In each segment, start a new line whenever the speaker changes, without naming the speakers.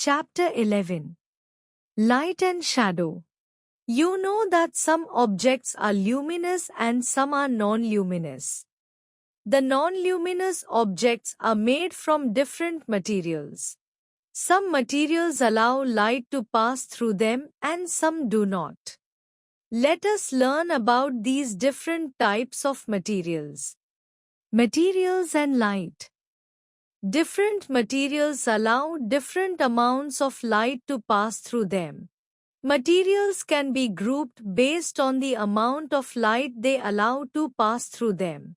Chapter 11. Light and Shadow. You know that some objects are luminous and some are non-luminous. The non-luminous objects are made from different materials. Some materials allow light to pass through them and some do not. Let us learn about these different types of materials. Materials and light. Different materials allow different amounts of light to pass through them. Materials can be grouped based on the amount of light they allow to pass through them.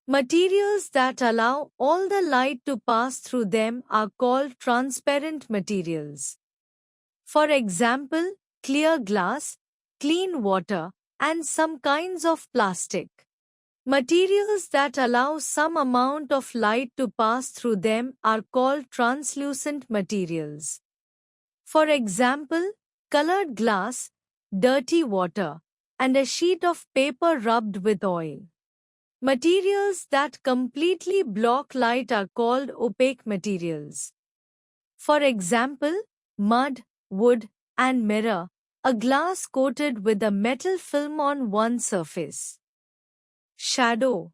Materials that allow all the light to pass through them are called transparent materials. For example, clear glass, clean water, and some kinds of plastic. Materials that allow some amount of light to pass through them are called translucent materials. For example, colored glass, dirty water, and a sheet of paper rubbed with oil. Materials that completely block light are called opaque materials. For example, mud, wood, and mirror, a glass coated with a metal film on one surface. Shadow.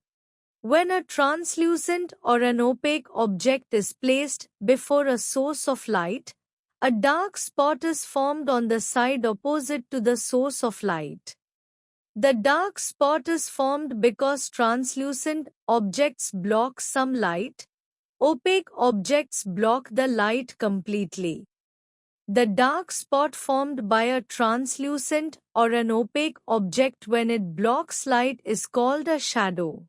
When a translucent or an opaque object is placed before a source of light, a dark spot is formed on the side opposite to the source of light. The dark spot is formed because translucent objects block some light. Opaque objects block the light completely. The dark spot formed by a translucent or an opaque object when it blocks light is called a shadow.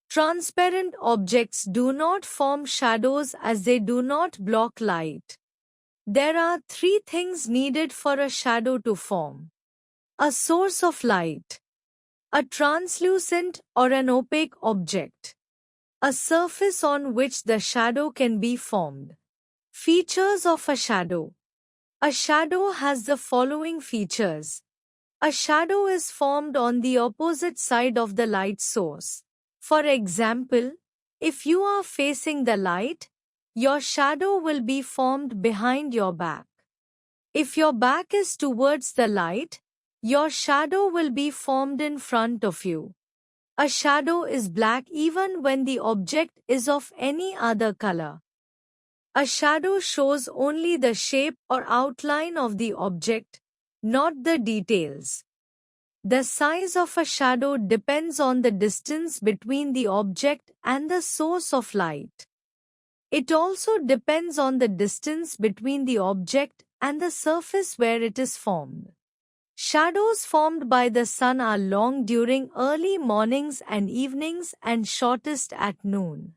Transparent objects do not form shadows as they do not block light. There are three things needed for a shadow to form: a source of light, a translucent or an opaque object, a surface on which the shadow can be formed. Features of a shadow. A shadow has the following features. A shadow is formed on the opposite side of the light source. For example, if you are facing the light, your shadow will be formed behind your back. If your back is towards the light, your shadow will be formed in front of you. A shadow is black even when the object is of any other color. A shadow shows only the shape or outline of the object, not the details. The size of a shadow depends on the distance between the object and the source of light. It also depends on the distance between the object and the surface where it is formed. Shadows formed by the sun are long during early mornings and evenings and shortest at noon.